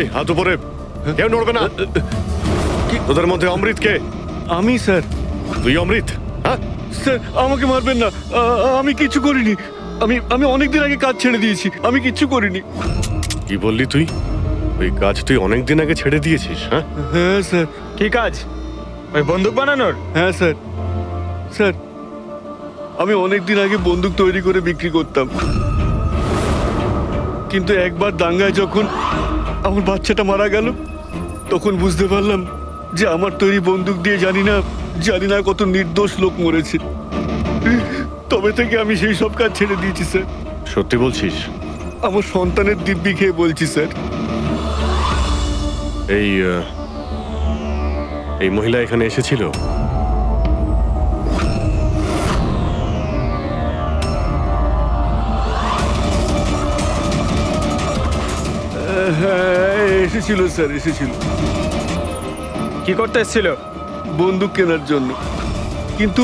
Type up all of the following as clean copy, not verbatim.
এই হাত উপরে, কেউ নড়বে না। তোদের মধ্যে অমৃত কে? আমি স্যার। তুই অমৃত? হ্যাঁ স্যার আমাকে মারবেন না, আমি কিছু করিনি। আমি অনেকদিন আগে কাজ ছেড়ে দিয়েছি, আমি কিচ্ছু করিনি। কি বললি তুই? ওই কাজ তুই অনেকদিন আগে ছেড়ে দিয়েছিস? হ্যাঁ হ্যাঁ স্যার। কি কাজ? ওই বন্দুক বানানোর? হ্যাঁ স্যার। স্যার আমি অনেকদিন আগে বন্দুক তৈরি করে বিক্রি করতাম, কিন্তু একবার দাঙ্গায় যখন আমার বাচ্চাটা মারা গেল, তখন বুঝতে পারলাম যে আমার তৈরি বন্দুক দিয়ে জানি না কত নির্দোষ লোক মরেছে। তবে থেকে আমি সেই সব কাজ ছেড়ে দিয়েছি স্যার। সত্যি বলছিস? আমার সন্তানের দিব্যি খেয়ে বলছি স্যার। এই মহিলা এখানে এসেছিল? হ্যাঁ এসেছিল স্যার, এসেছিল কি করতে এসেছিল? বন্দুক কেনার জন্য। কিন্তু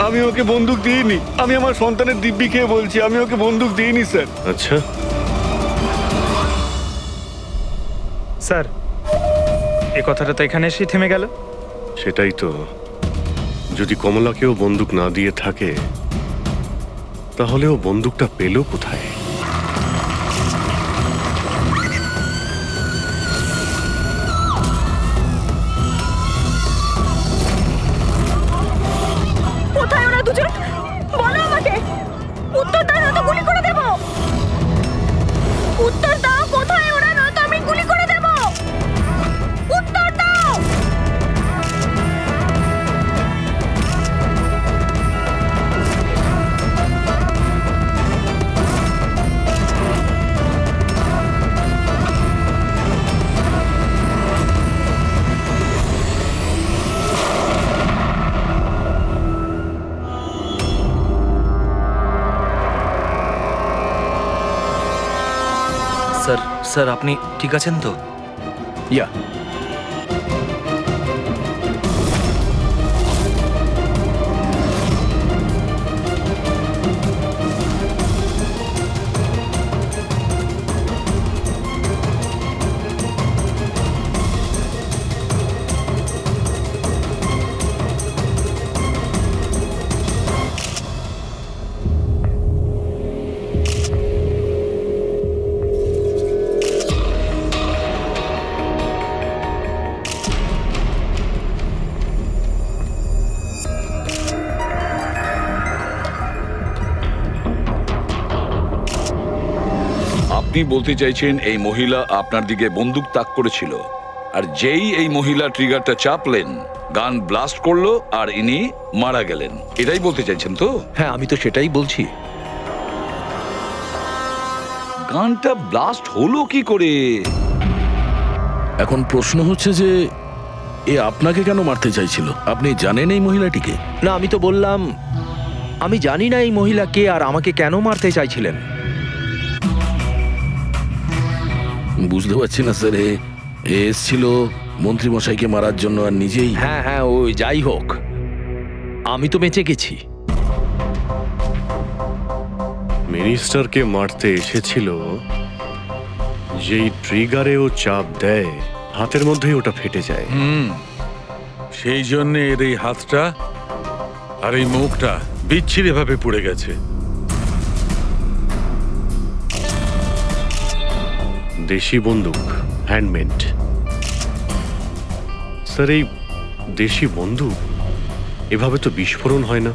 আমি ওকে বন্দুক দিইনি। আমি আমার সন্তানের দিব্যি খেয়ে বলছি, আমি ওকে বন্দুক দিইনি স্যার। আচ্ছা, স্যার এই কথাটা তো এখানে এসেই থেমে গেল। সেটাই তো। যদি কমলাকেও বন্দুক না দিয়ে থাকে, তাহলে ও বন্দুকটা পেল কোথায়? কোথায় ওরা দুজন? বলো আমাকে, উত্তর দাও নয়তো গুলি করে দেব। উত্তর দাও, কোথায় ওরা, নয়তো আমি গুলি করে দেব। উত্তর দাও। স্যার স্যার আপনি ঠিক আছেন তো? ইয়া আপনি বলতে চাইছেন এই মহিলা আপনার দিকে বন্দুক তাক করেছিল, আর যেই এই মহিলা ট্রিগারটা চাপলেন, গান ব্লাস্ট করলো আর ইনি মারা গেলেন, এটাই বলতে চাইছেন তো? হ্যাঁ আমি তো সেটাই বলছি। গানটা ব্লাস্ট হলো কি করে? এখন প্রশ্ন হচ্ছে যে এ আপনাকে কেন মারতে চাইছিল? আপনি জানেন এই মহিলাটিকে? না আমি তো বললাম আমি জানি না এই মহিলা কে আর আমাকে কেন মারতে চাইছিলেন। বুঝতে পারছি না স্যার। এ এসছিল মন্ত্রীমশাইকে মারার জন্য আর নিজেই। হ্যাঁ হ্যাঁ ওই যাই হোক, আমি তো বেঁচে গেছি। মিনিস্টারকে মারতে এসেছিল, যেই ট্রিগারে ও চাপ দেয়, হাতের মধ্যেই ওটা ফেটে যায়। সেই জন্য এর এই হাতটা আর এই মুখটা বিচ্ছিরি ভাবে পুড়ে গেছে। দেশি বন্দুক, হ্যান্ডমেড। স্যার এই দেশি বন্দুক এভাবে তো বিস্ফোরণ হয় না।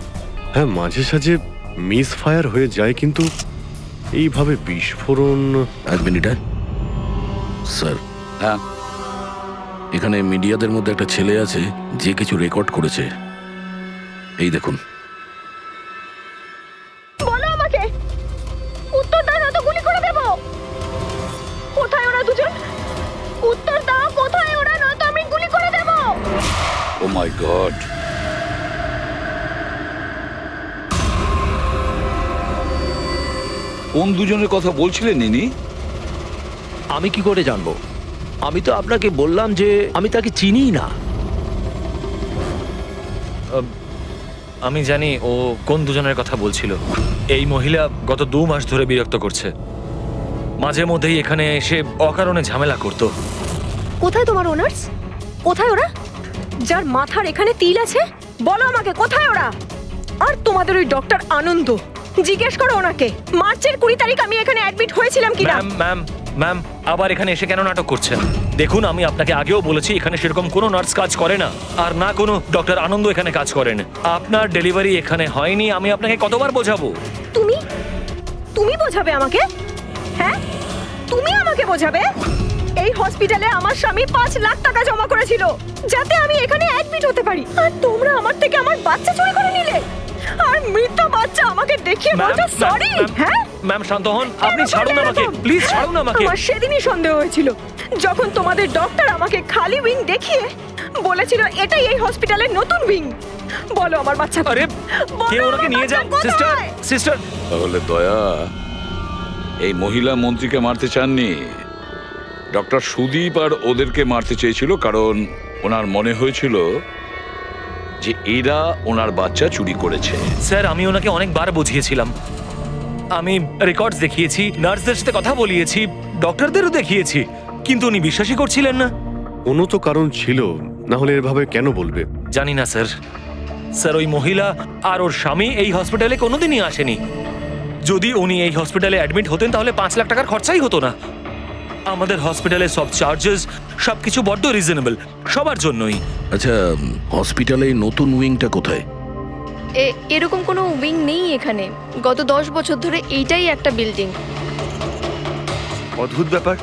হ্যাঁ মাঝে সাঝে মিস ফায়ার হয়ে যায়, কিন্তু এইভাবে বিস্ফোরণ। এক মিনিট। স্যার হ্যাঁ, এখানে মিডিয়াদের মধ্যে একটা ছেলে আছে যে কিছু রেকর্ড করেছে। এই দেখুন। বলো আমাকে, উত্তর দাও নয়তো গুলি করে দেব। কোথায় ওরা দুজন? উত্তর দাও, কোথায় ওরা, নয়তো আমি গুলি করে দেব। ও মাই গড। কোন দুজনের কথা বলছিলেন ইনি? আমি কি করে জানবো? আমি তো আপনাকে বললাম যে আমি তাকে চিনিই না। আমি জানি ও কোন দুজনের কথা বলছিল। এই মহিলা গত 2 মাস ধরে বিরক্ত করছে। মাঝে মধ্যেই এখানে এসে অকারণে ঝামেলা করতো। কোথায় তোমার ওনার্স? কোথায় ওরা? যার মাথার এখানে তিল আছে, বলো আমাকে কোথায় ওরা? আর তোমাদের ওই ডক্টর আনন্দ, জিজ্ঞেস করো ওনাকে মার্চের 20 তারিখ আমি এখানে অ্যাডমিট হয়েছিলাম কিনা। ম্যাম আবার এখানে এসে কেন নাটক করছেন? দেখুন, আমি আপনাকে আগেও বলেছি এখানে সেরকম কোনো নার্স কাজ করে না, আর না কোনো ডক্টর আনন্দ এখানে কাজ করেন। আপনার ডেলিভারি এখানে হয়নি, আমি আপনাকে কতবার বোঝাবো? তুমি তুমি বোঝাবে আমাকে? হ্যাঁ, তুমি আমাকে বোঝাবে? এই হসপিটালে আমার স্বামী 5 লাখ টাকা জমা করেছিল যাতে আমি এখানে অ্যাডমিট হতে পারি, আর তোমরা আমার থেকে আমার বাচ্চা চুরি করে নিলে, আর মৃত বাচ্চা আমাকে দেখিয়ে বলছো সরি। হ্যাঁ ম্যাম শান্ত হন, আপনি ছাড়ুন আমাকে, প্লিজ ছাড়ুন আমাকে। আমার সেদিনই সন্দেহ হয়েছিল যখন তোমাদের ডক্টর আমাকে খালি উইং দেখিয়ে বলেছিল এটাই এই হসপিটালের নতুন উইং। বলো আমার বাচ্চা আরে বলো কে ওনাকে আমার নিয়ে যান? বাচ্চা সিস্টার কোথায়? সিস্টার তাহলে দয়া এই মহিলা মন্ত্রীকে মারতে চাননি, ডক্টর সুদীপ আর ওদেরকে মারতে চেয়েছিল, কারণ ওনার মনে হয়েছিল যে এরা ওনার বাচ্চা চুরি করেছে। স্যার, আমি ওনাকে অনেকবার বুঝিয়েছিলাম, আমি রেকর্ডস দেখিয়েছি, নার্সদের সাথে কথা বলিয়েছি, ডক্টরদেরও দেখিয়েছি, কিন্তু উনি বিশ্বাসই করছিলেন না। কোনো তো কারণ ছিল, না হলে এভাবে কেন বলবে? জানি না স্যার। স্যার, ওই মহিলা আর ওর স্বামী এই হসপিটালে কোনোদিনই আসেনি। যদি উনি এই হসপিটালে অ্যাডমিট হতেন তাহলে 5 লাখ টাকার খরচাই হতো না। আমাদের হসপিটালে সব চার্জেস সবকিছু বড্ড রিজনেবল, সবার জন্যই। আচ্ছা, হসপিটালে এই নতুন উইংটা কোথায়? এরকম কোনো উইং নেই এখানে। গত 10 বছর ধরে এইটাই একটা বিল্ডিং। অদ্ভুত ব্যাপার,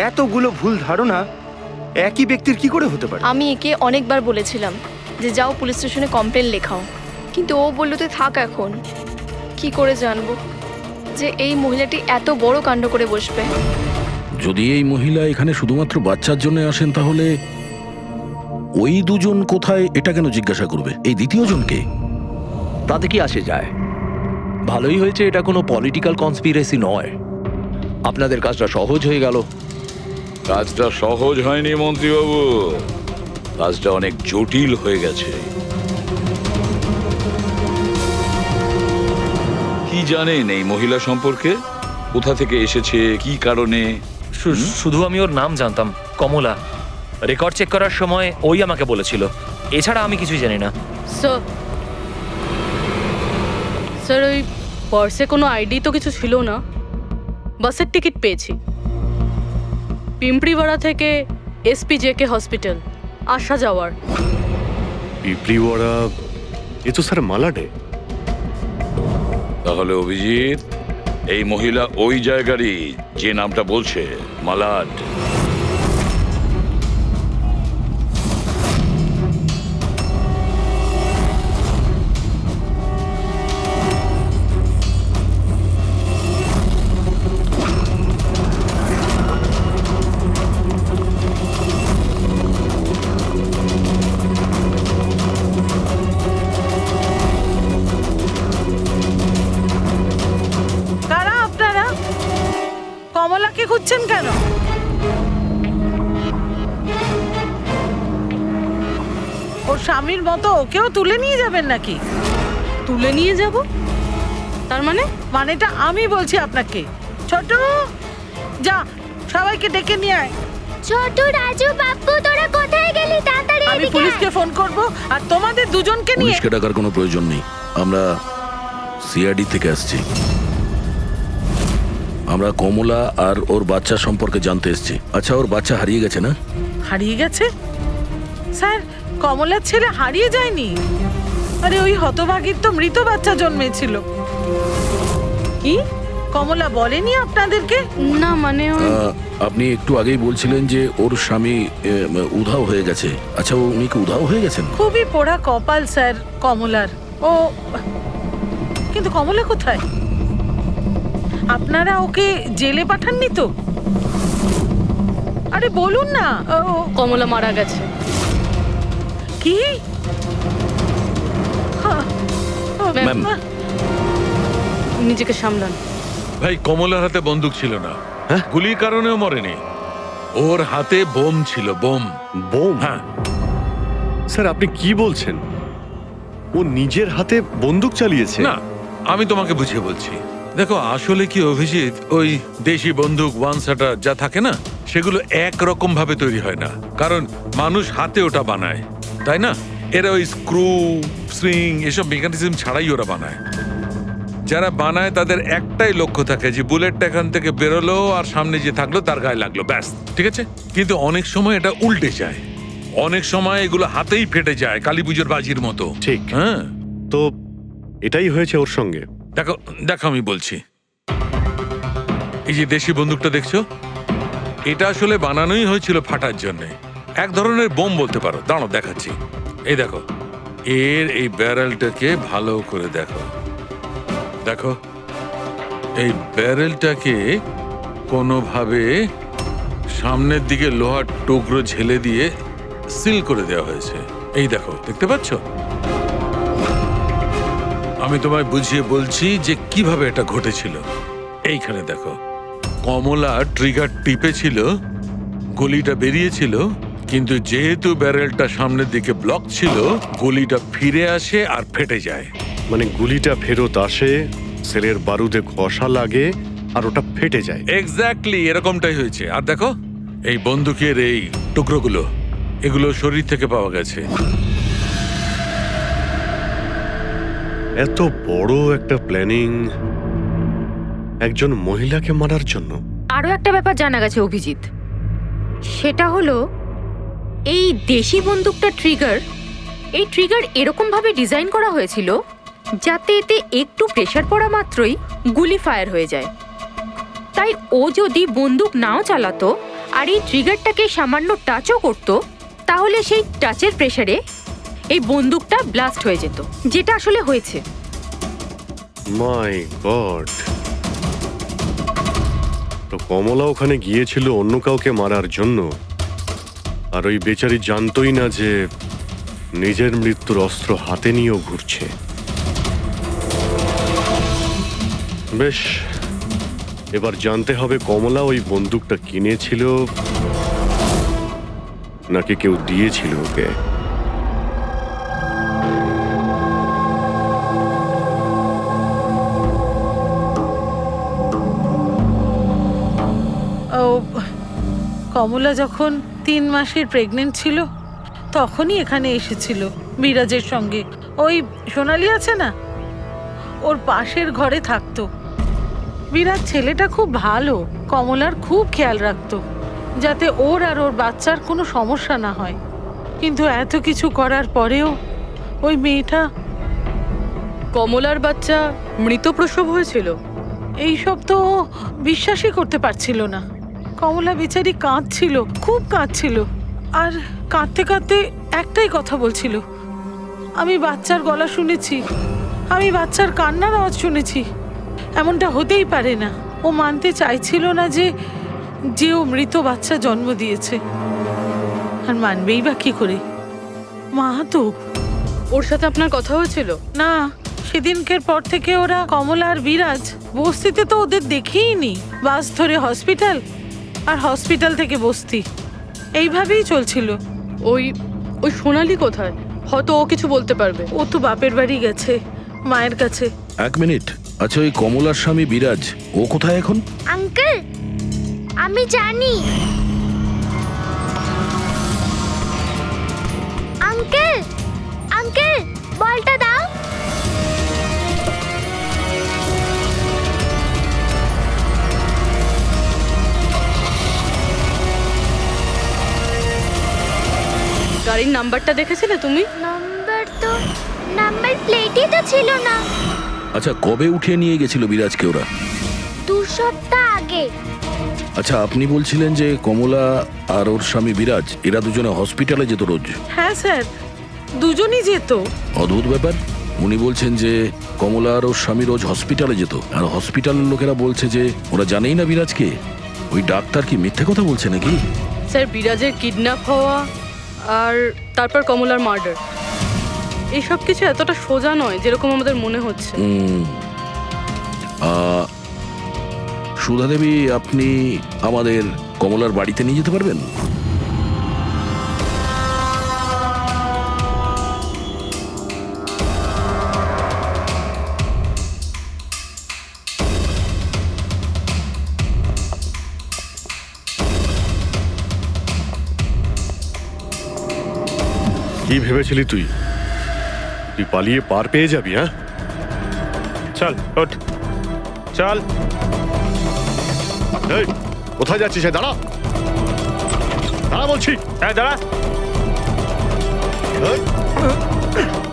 এতগুলো ভুল ধারণা একই ব্যক্তির কি করে হতে পারে? আমি একে অনেকবার বলেছিলাম যে যাও পুলিশ স্টেশনে কমপ্লেন লেখাও, কিন্তু ও বলল তুই থাক। এখন কি করে জানবো যে এই মহিলাটি এত বড় কাণ্ড করে বসবে? যদি এই মহিলা এখানে শুধুমাত্র বাচ্চার জন্য আসেন, তাহলে ওই দুজন কোথায় এটা কেন জিজ্ঞাসা করবে? এই দ্বিতীয় জনকে? তাতে কি আসে যায়? ভালোই হয়েছে এটা কোনো পলিটিক্যাল কনস্পিরেসি নয়, আপনাদের কাজটা সহজ হয়ে গেল। কাজটা সহজ হয়নি মন্ত্রীবাবু, কাজটা অনেক জটিল হয়ে গেছে। কি জানেন এই মহিলা সম্পর্কে? কোথা থেকে এসেছে, কি কারণে? শুধু আমি ওর নাম জানতাম, কমলা। রেকর্ড চেক করার সময় ওই আমাকে বলেছিল, এছাড়া আমি কিছুই জানি না। স্যার, ওই পার্সে কোনো আইডি তো কিছু ছিল না। বাসের টিকিট পেয়েছি, পিম্পড়িওয়াড়া থেকে SPJK হসপিটাল আসা যাওয়ার। পিপলিওয়াড়া, এ তো স্যার মালাডে। তাহলে অভিজিৎ, এই মহিলা ওই জায়গারই যে নামটা বলছে, মালাড। কারা আপনারা? কমলাকে খুঁজছেন কেন? ওর স্বামীর মতো ওকেও তুলে নিয়ে যাবেন নাকি? তুলে নিয়ে যাব? তার মানে? মানেটা আমি বলছি আপনাকে। ছোট, যা সবাইকে ডেকে নিয়ে আয়। ছোট, রাজু, বাপ্পু, তোরা কোথায় গেলি? তাড়াতাড়ি আমি পুলিশকে ফোন করব, আর তোমাদের দুজনকে নিয়ে। পুলিশকে ডাকার কোনো প্রয়োজন নেই, আমরা CID থেকে আসছি। আমরা কমলা আর ওর বাচ্চা সম্পর্কে জানতে এসেছি। আচ্ছা, ওর বাচ্চা হারিয়ে গেছে না? হারিয়ে গেছে? স্যার, কমলার ছেলে হারিয়ে যায়নি। আরে ওই হতভাগীর তো মৃত বাচ্চা জন্মেছিল। কি কমলা বলেনি আপনাদেরকে? না, মানে আপনি একটু আগেই বলছিলেন যে ওর স্বামী উধাও হয়ে গেছে। আচ্ছা, উনি কি উধাও হয়ে গেছেন? খুবই পোড়া কপাল স্যার কমলার। ও কিন্তু কমলা কোথায়? আপনারা ওকে জেলে পাঠাননি তো? আরে বলুন না। কমলা মারা গেছে। কি? ম্যাম, নিজেকে সামলান। ভাই, কমলার হাতে বন্দুক ছিল না, গুলির কারণেও মরেনি। ওর হাতে বোম ছিল, বোম। বোম? হ্যাঁ। স্যার, আপনি কি বলছেন? ও নিজের হাতে বন্দুক চালিয়েছে? না, আমি তোমাকে বুঝিয়ে বলছি। দেখো আসলে কি অভিজিৎ, ওই দেশি বন্দুক ওয়ান শাটার যা থাকে না, সেগুলো একরকম ভাবে তৈরি হয় না, কারণ মানুষ হাতে ওটা বানায়, তাই না? এরা ওই স্ক্রু স্প্রিং এসব মেকানিজম ছাড়াই ওরা বানায়। যারা বানায় তাদের একটাই লক্ষ্য থাকে যে বুলেটটা এখান থেকে বেরোলো আর সামনে যে থাকলো তার গায়ে লাগলো, ব্যাস, ঠিক আছে? কিন্তু অনেক সময় এটা উল্টে যায়, অনেক সময় এগুলো হাতেই ফেটে যায়, কালী পুজোর বাজির মতো। ঠিক। হ্যাঁ, তো এটাই হয়েছে ওর সঙ্গে। দেখো দেখো আমি বলছি, এই যে দেশি বন্দুকটা দেখছো, এটা আসলে বানানোই হয়েছিল ফাটার জন্য, এক ধরনের বোম বলতে পারো। দাঁড়াও দেখাচ্ছি, এই দেখো, এর এই ব্যারেলটাকে ভালো করে দেখো, দেখো এই ব্যারেলটাকে কোনোভাবে সামনের দিকে লোহার টুকরো ঝেলে দিয়ে সিল করে দেওয়া হয়েছে। এই দেখো, দেখতে পাচ্ছ? আমি তোমায় বুঝিয়ে বলছি যে কিভাবে এটা ঘটেছিল। এইখানে দেখো, কমলা ট্রিগার টিপেছিল, গুলিটা বেরিয়েছিল, কিন্তু যেহেতু ব্যারেলটা সামনের দিকে ব্লক ছিল, গুলিটা ফিরে আসে আর ফেটে যায়। মানে গুলিটা ফেরত আসে, সেলের বারুদে ঘষা লাগে আর ওটা ফেটে যায়। এক্স্যাক্টলি এরকমটাই হয়েছে। আর দেখো এই বন্দুকের এই টুকরোগুলো, এগুলো শরীর থেকে পাওয়া গেছে। এত বড় একটা প্ল্যানিং একজন মহিলাকে মারার জন্য। আরো একটা ব্যাপার জানা গেছে অভিজিৎ, সেটা হলো এই দেশি বন্দুকটা এই ট্রিগার এরকম ভাবে ডিজাইন করা হয়েছিল যাতে এতে একটু প্রেসার পড়া মাত্রই গুলি ফায়ার হয়ে যায়। তাই ও যদি বন্দুক নাও চালাতো আর এই ট্রিগারটাকে সামান্য টাচও করতো, তাহলে সেই টাচের প্রেসারে এই বন্দুকটা ব্লাস্ট হয়ে যেত, যেটা আসলে হয়েছে। মাই গড! তো কমলা ওখানে গিয়েছিল অন্য কাউকে মারার জন্য, আর ওই বেচারি জানতোই না যে নিজের মৃত্যুর অস্ত্র হাতে নিয়েও ঘুরছে। বেশ, এবার জানতে হবে কমলা ওই বন্দুকটা কিনেছিল নাকি কেউ দিয়েছিল ওকে। ও কমলা যখন 3 মাসের প্রেগনেন্ট ছিল তখনই এখানে এসেছিল বিরাজের সঙ্গে। ওই সোনালি আছে না, ওর পাশের ঘরে থাকতো। বিরাজ ছেলেটা খুব ভালো, কমলার খুব খেয়াল রাখতো যাতে ওর আর ওর বাচ্চার কোনো সমস্যা না হয়। কিন্তু এত কিছু করার পরেও ওই মেয়েটা, কমলার বাচ্চা মৃত প্রসব হয়েছিল। এইসব তো ও বিশ্বাসই করতে পারছিল না। কমলা বেচারি কাঁদছিল, খুব কাঁদছিল, আর কাঁদতে কাঁদতে একটাই কথা বলছিল, আমি বাচ্চার গলা শুনেছি, আমি বাচ্চার কান্নার আওয়াজ শুনেছি, এমনটা হতেই পারে না। ও মানতে চাইছিল না যে ও মৃত বাচ্চা জন্ম দিয়েছে, আর মানবেই বা কি করে? মা তো ওর সাথে আপনার কথা হয়েছিল? না, সেদিনকের পর থেকে ওরা কমলা আর বিরাজ বস্তিতে তো ওদের দেখেই নি। বাস ধরে হসপিটাল, আর হসপিটাল থেকে বস্তি, এইভাবেই চলছিল। ওই ওই সোনালি কোথায়? হয়তো ও কিছু বলতে পারবে। ও তো বাপের বাড়ি গেছে, মায়ের কাছে। 1 মিনিট, আচ্ছা ওই কমলার স্বামী বিরাজ ও কোথায় এখন? আঙ্কেল, আমি জানি। আঙ্কেল, আঙ্কেল, বলটা দাও। গাড়ির নাম্বারটা দেখেছিলে তুমি? নাম্বার প্লেটই তো ছিল না। আচ্ছা কবে উঠিয়ে নিয়ে গেছিল বিরাজকে ওরা? 2 সপ্তাহ আগে। আচ্ছা আপনি বলছিলেন যে কমলা আর ওর স্বামী বিরাজ এরা দুজনে হসপিটালে যেত রোজ? হ্যাঁ স্যার, দুজনই যেত। অদ্ভুত ব্যাপার, উনি বলছেন যে কমলা আর ওর স্বামী রোজ হসপিটালে যেত, আর হসপিটালের লোকেরা বলছে যে ওরা জানেই না বিরাজকে। ওই ডাক্তার কি মিথ্যে কথা বলছে নাকি? স্যার, বিরাজের কিডন্যাপ হওয়া আর তারপর কমলার মার্ডার, এইসব কিছু এতটা সোজা নয় যেরকম আমাদের মনে হচ্ছে। সুধা দেবী, আপনি আমাদের কমলার বাড়িতে নিয়ে যেতে পারবেন? কি ভেবেছিলি তুই? তুই পালিয়ে পার পেয়ে যাবি? হ্যাঁ, চল ওঠ, চল। এই, কোথায় যাচ্ছিস? দাঁড়া, দাঁড়া বলছি। হ্যাঁ দাঁড়া। এই,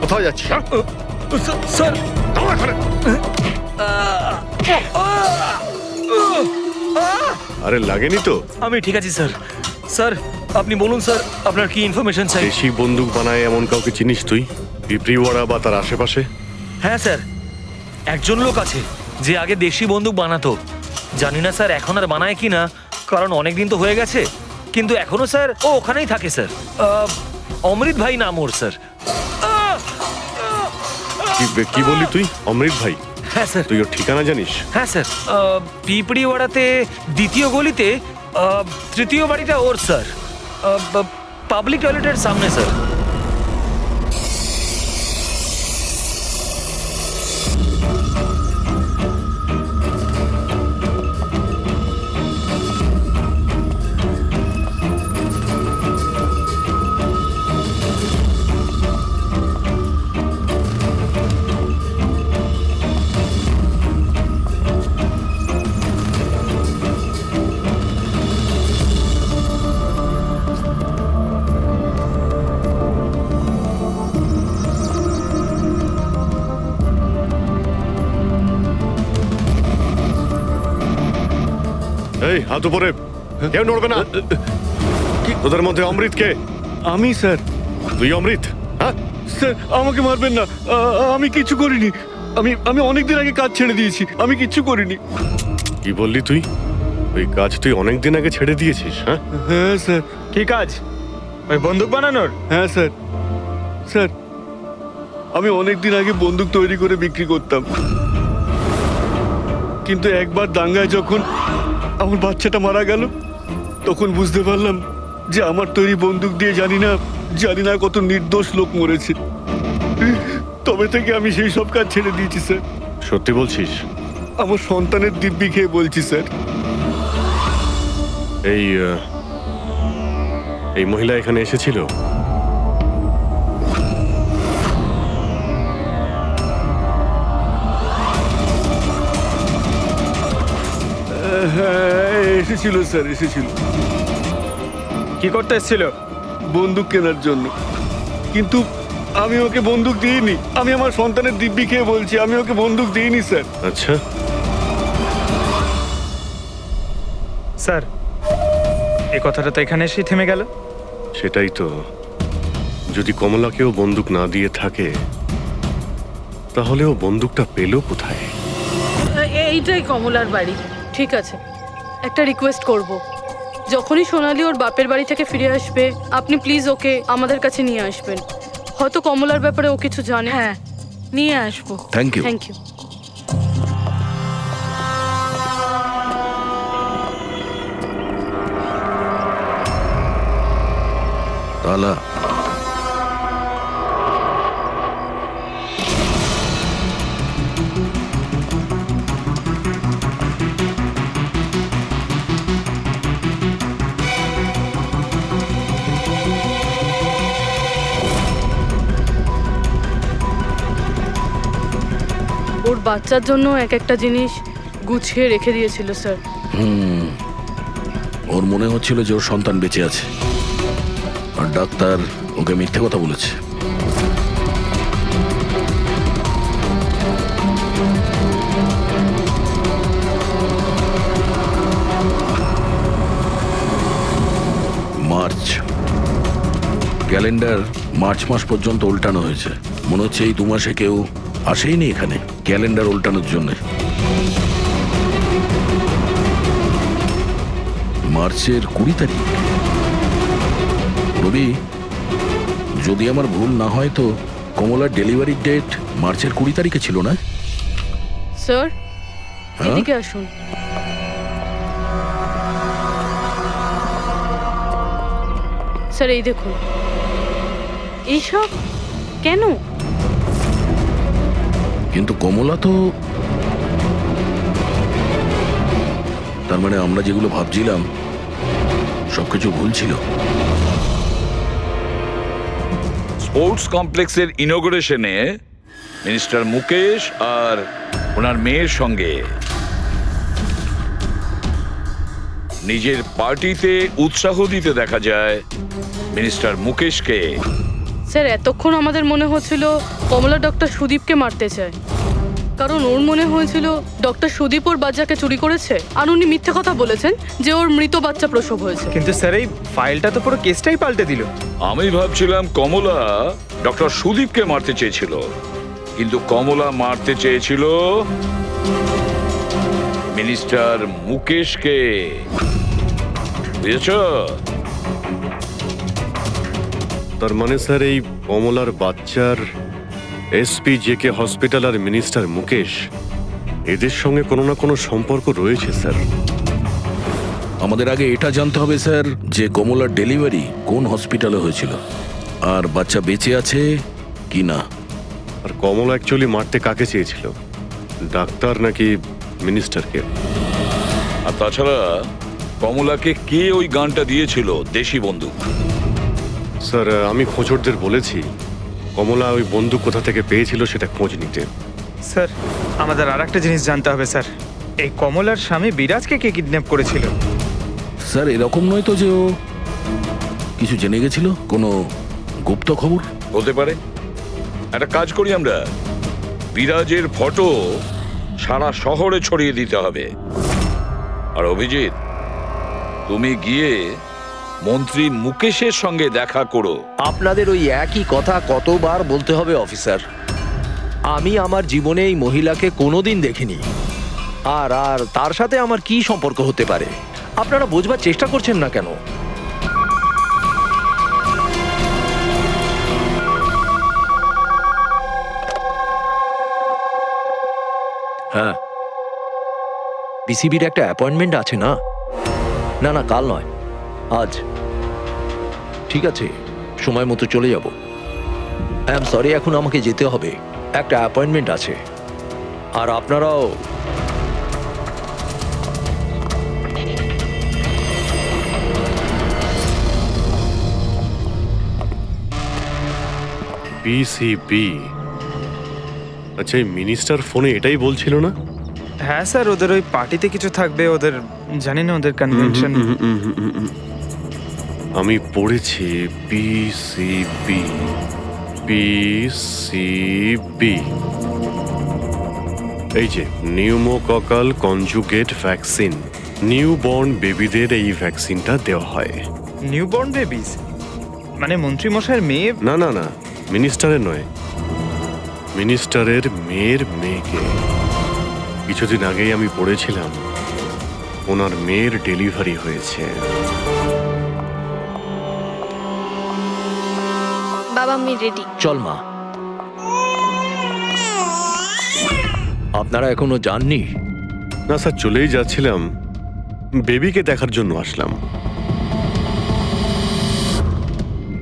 কোথায় যাচ্ছিস? হ্যাঁ? স্যার দাঁড়া এখানে। আরে লাগেনি তো? আমি ঠিক আছি স্যার। স্যার আপনি বলুন স্যার, আপনার কি ইনফরমেশন চাই? দেশি বন্দুক বানায় এমন কাউকে চিনিস তুই? পিঁপড়িওয়াড়া বা তার আশেপাশে? হ্যাঁ স্যার, একজন লোক আছে যে আগে দেশি বন্দুক বানাতো। জানি না স্যার এখন আর বানায় কি না, কারণ অনেক দিন তো হয়ে গেছে। কিন্তু এখনো স্যার ও ওখানেই থাকে স্যার। অমৃত ভাই নাম ওর স্যার। কি বললি তুই? অমৃত ভাই? হ্যাঁ স্যার। তুই ওর ঠিকানা জানিস? হ্যাঁ স্যার, পিঁপড়িওয়াড়াতে 2য় গলিতে 3য় বাড়িটা ওর স্যার। পাবলিক টয়লেটের সামনে স্যার। এই, হাত উপরে, কেউ নড়বে না। তোদের মধ্যে অমৃত কে? আমি স্যার। তুই অমৃত? হ্যাঁ স্যার আমাকে মারবেন না, আমি কিছু করিনি। আমি অনেকদিন আগে কাজ ছেড়ে দিয়েছি, আমি কিচ্ছু করিনি। কি বললি তুই? ওই কাজ তুই অনেকদিন আগে ছেড়ে দিয়েছিস? হ্যাঁ, হ্যাঁ স্যার। কি কাজ? ওই বন্দুক বানানোর? হ্যাঁ স্যার। স্যার আমি অনেকদিন আগে বন্দুক তৈরি করে বিক্রি করতাম, কিন্তু একবার দাঙ্গায় যখন আমার বাচ্চাটা মারা গেল, তখন বুঝতে পারলাম যে আমার তৈরি বন্দুক দিয়ে জানি না কত নির্দোষ লোক মরেছে। তবে থেকে আমি সেই সব কাজ ছেড়ে দিয়েছি স্যার। সত্যি বলছিস? আমার সন্তানের দিব্যি খেয়ে বলছি স্যার। এই মহিলা এখানে এসেছিল? হ্যাঁ এসেছিল স্যার, এসেছিল। কি করতে এসেছিল? বন্দুক কেনার জন্য। কিন্তু আমি ওকে বন্দুক দিইনি। আমি আমার সন্তানের দিব্যি খেয়ে বলছি, আমি ওকে বন্দুক দিইনি স্যার। আচ্ছা, স্যার এই কথাটা তো এখানে এসেই থেমে গেল। সেটাই তো। যদি কমলাকেও বন্দুক না দিয়ে থাকে, তাহলে ও বন্দুকটা পেল কোথায়? এইটাই কমলার বাড়ি। ঠিক আছে, একটা রিকোয়েস্ট করব, যখনই সোনালি ওর বাপের বাড়ি থেকে ফিরে আসবে আপনি প্লিজ ওকে আমাদের কাছে নিয়ে আসবেন। হয়তো কমলার ব্যাপারে ও কিছু জানে। হ্যাঁ, নিয়ে আসবো। Thank you. Thank you. তালা ওর বাচ্চার জন্য এক একটা জিনিস গুছিয়ে রেখে দিয়েছিল স্যার। ওর মনে হচ্ছিল যে ওর সন্তান বেঁচে আছে, আর ডাক্তার ওকে মিথ্যে কথা বলেছে। মার্চ ক্যালেন্ডার মার্চ মাস পর্যন্ত উল্টানো হয়েছে। মনে হচ্ছে এই 2 মাসে কেউ আসেইনি এখানে ক্যালেন্ডার উল্টানোর জন্য। মার্চের 20 তারিখ। রবি, যদি আমার ভুল না হয় তো কমলার ডেলিভারি ডেট মার্চের 20 তারিখে ছিল না? স্যার হ্যাঁ? এদিকে আসুন। স্যার এই দেখুন, এইসব কেন? কিন্তু কমলা তো, তার মানে আমরা যেগুলো ভাবছিলাম সবকিছু ভুল ছিল। স্পোর্টস কমপ্লেক্সের ইনোগ্রেশনে মিনিস্টার মুকেশ আর ওনার মেয়ের সঙ্গে নিজের পার্টিতে উৎসাহ দিতে দেখা যায় মিনিস্টার মুকেশকে। স্যার এতক্ষণ আমাদের মনে হচ্ছিল কমলা ডক্টর সুদীপকে মারতে চায়, কারণ ওর মনে হয়েছিল ডক্টর সুদীপ ওর বাচ্চাকে চুরি করেছে, আর উনি মিথ্যে কথা বলেছেন যে ওর মৃত বাচ্চা প্রসব হয়েছে। কিন্তু স্যার এই ফাইলটা তো পুরো কেসটাই পাল্টে দিল। আমি ভাবছিলাম কমলা ডক্টর সুদীপকে মারতে চেয়েছিল, কিন্তু কমলা মারতে চেয়েছিল মিনিস্টার মুকেশকে। বুঝেছ? তার মানে স্যার এই কমলার বাচ্চার এসপি জেকে হসপিটাল আর মিনিস্টার মুকেশ এদের সঙ্গে কোনো না কোনো সম্পর্ক রয়েছে স্যার। আমাদের আগে এটা জানতে হবে স্যার যে কমলার ডেলিভারি কোন হসপিটালে হয়েছিল আর বাচ্চা বেঁচে আছে কি না। আর কমলা অ্যাকচুয়ালি মারতে কাকে চেয়েছিল, ডাক্তার নাকি মিনিস্টারকে? আর তাছাড়া কমলাকে কে ওই গানটা দিয়েছিল, দেশি বন্দুক? স্যার আমি খোঁজরদের বলেছি কমলা ওই বন্দুক কোথা থেকে পেয়েছিল সেটা খোঁজ নিতে। স্যার আমাদের আর একটা জিনিস জানতে হবে স্যার, এই কমলার স্বামী বিরাজকে কে কিডন্যাপ করেছিল? স্যার এরকম নয় তো যে ও কিছু জেনে গেছিল, কোনো গুপ্ত খবর? হতে পারে। একটা কাজ করি আমরা, বিরাজের ফটো সারা শহরে ছড়িয়ে দিতে হবে। আর অভিজিৎ, তুমি গিয়ে মন্ত্রী মুকেশের সঙ্গে দেখা করো। আপনাদের ওই একই কথা কতবার বলতে হবে অফিসার? আমি আমার জীবনে এই মহিলাকে কোনোদিন দেখিনি, আর আর তার সাথে আমার কি সম্পর্ক হতে পারে? আপনারা বোঝবার চেষ্টা করছেন না কেন? হ্যাঁ, পিসিবির একটা অ্যাপয়েন্টমেন্ট আছে না? না না, কাল নয়, আজ। ঠিক আছে, সময় মতো চলে যাব। আই এম সরি, এখন আমাকে যেতে হবে, একটা অ্যাপয়েন্টমেন্ট আছে। আর আপনারাও। পিসিবি? আচ্ছা এই মিনিস্টার ফোনে এটাই বলছিল না? হ্যাঁ স্যার, ওদের ওই পার্টিতে কিছু থাকবে, ওদের জানি না ওদের কনভেনশন। আমি পড়েছি পিসিবি। পিসিবি এই যে নিউমোককাল কনজুগেট ভ্যাকসিন, নিউবর্ন বেবিদের এই ভ্যাকসিনটা দেওয়া হয়। নিউবর্ন বেবিজ মানে মন্ত্রী মশাইয়ের মেয়ে? না না না, মিনিস্টারের নয়, মিনিস্টারের মেয়ের মেয়েকে। কিছুদিন আগেই আমি পড়েছিলাম ওনার মেয়ের ডেলিভারি হয়েছে। বাবা আমি রেডি। চল মা। আপনারা এখনো যাননি? না স্যার, চলেই যাচ্ছিলাম, বেবিকে দেখার জন্য আসলাম।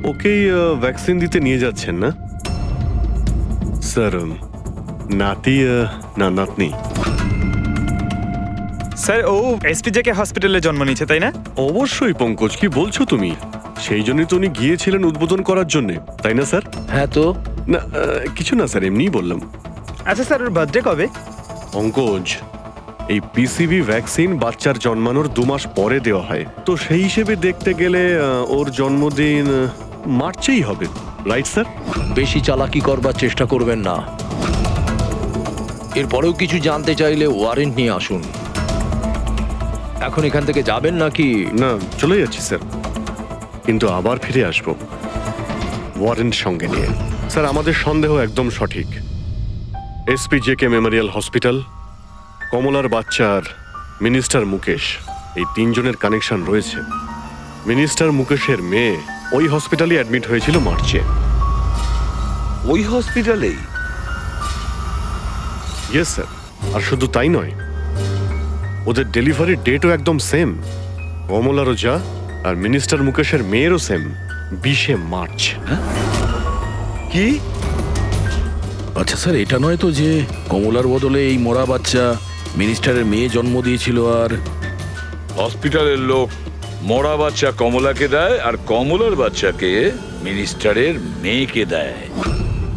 ওকেই ভ্যাকসিন দিতে নিয়ে যাচ্ছেন না স্যার? নাতি না নাতনি? স্যার ও এসপিজেকে হসপিটালে জন্ম নিয়েছে, তাই না? অবশ্যই পঙ্কজ, কি বলছো তুমি? সেই জন্যই তো উনি গিয়েছিলেন উদ্বোধন করার জন্য, তাই না স্যার? হ্যাঁ তো। না কিছু না স্যার, এমনিই বললাম। আচ্ছা স্যার, ওর বার্থডে কবে? পঙ্কজ, এই পিসিবি ভ্যাকসিন বাচ্চার জন্মানোর 2 মাস পরে দেওয়া হয়, তো সেই হিসেবে দেখতে গেলে ওর জন্মদিন মার্চেই হবে, রাইট স্যার? বেশি চালাকি করবার চেষ্টা করবেন না। এরপরেও কিছু জানতে চাইলে ওয়ারেন্ট নিয়ে আসুন। এখন এখান থেকে যাবেন নাকি? না, চলে যাচ্ছি স্যার, কিন্তু আবার ফিরে আসবো ওয়ারেন্ট সঙ্গে নিয়ে। স্যার আমাদের সন্দেহ একদম সঠিক। এসপিজেকে মেমোরিয়াল হসপিটাল, কমলার বাচ্চার মিনিস্টার মুকেশ, এই 3 জনের কানেকশন রয়েছে। মিনিস্টার মুকেশের মেয়ে ওই হসপিটালে অ্যাডমিট হয়েছিল মার্চে। ওই হসপিটালেই? Yes sir. আর শুধু তাই নয়, ওদের ডেলিভারির ডেটও একদম সেম। কমলারও যা আর মিনিস্টার মুকেশের মেয়েরও সেম, 20শে মার্চ। কি? আচ্ছা স্যার, এটা নয় তো যে কমলার বদলে এই মরা বাচ্চা মিনিস্টারের মেয়ে জন্ম দিয়েছিল আর হসপিটালের লোক মরা বাচ্চা কমলাকে দেয় আর কমলার বাচ্চাকে মিনিস্টারের মেয়েকে দেয়।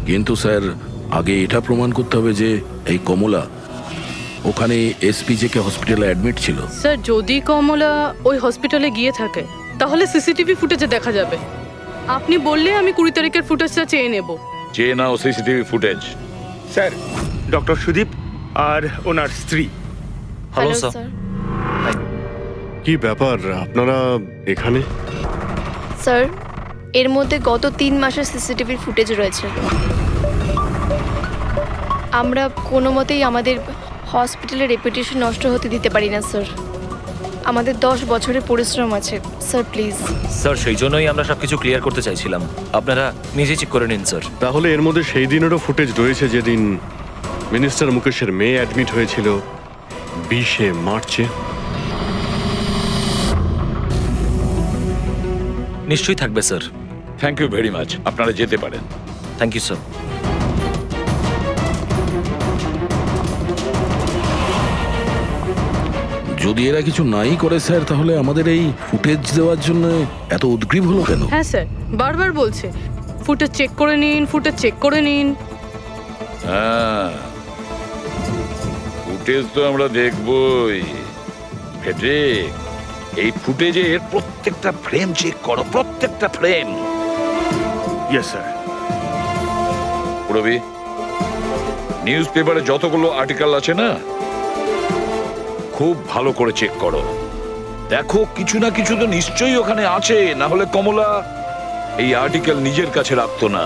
কিন্তু স্যার আগে এটা প্রমাণ করতে হবে যে এই কমলা ওখানে এসপিজেকে হসপিটালে অ্যাডমিট ছিল। স্যার যদি কমলা ওই হসপিটালে গিয়ে থাকে তাহলে সিসিটিভি ফুটেজে দেখা যাবে। আপনি বললে আমি 20 তারিখের ফুটেজটা চেয়ে নেব। চেয়ে নাও CCTV footage. Sir doctor Sudip আর ওনার স্ত্রী। Hello hello sir. স্যার। কি ব্যাপার আপনারা এখানে? স্যার এর মধ্যে গত 3 মাসের সিসিটিভির ফুটেজ রয়েছে। আমরা কোনো মতেই আমাদের হসপিটালের রেপুটেশন নষ্ট হতে দিতে পারি না স্যার। আমাদের 10 বছরের পরিশ্রম আছে স্যার, প্লিজ। স্যার সেই জন্যই আমরা সবকিছু ক্লিয়ার করতে চাইছিলাম, আপনারা নিজে চেক করে নিন স্যার। তাহলে এর মধ্যে সেই দিনেরও ফুটেজ রয়েছে যেদিন মিনিস্টার মুকেশের মেয়ে অ্যাডমিট হয়েছিল 20শে মার্চে। নিশ্চয়ই থাকবে sir. Thank you very much, আপনারা যেতে পারেন। Thank you sir. যদি এরা কিছু নাই করে স্যার তাহলে আমাদের এই ফুটেজ দেওয়ার জন্য এত উদ্গ্রীব হলো কেন? হ্যাঁ স্যার, বারবার বলছে ফুটেজ চেক করে নিন, ফুটেজ চেক করে নিন। হ্যাঁ, ফুটেজ তো আমরা দেখবই। ফেডরিক, এই ফুটেজের প্রত্যেকটা ফ্রেম চেক করো, প্রত্যেকটা frame. Yes sir. Rabi, news পেপারে যতগুলো আর্টিকেল আছে না, খুব ভালো করে চেক করো। দেখো কিছু না কিছু তো নিশ্চয়ই ওখানে আছে, না হলে কমলা এই আর্টিকেল নিজের কাছে রাখতো না।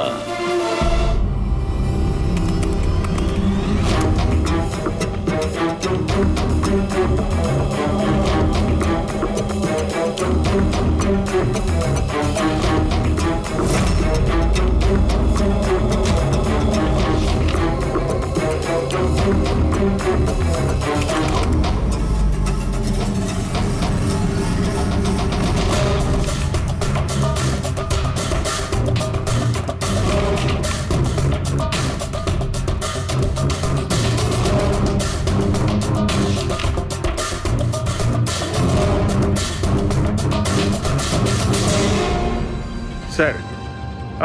স্যার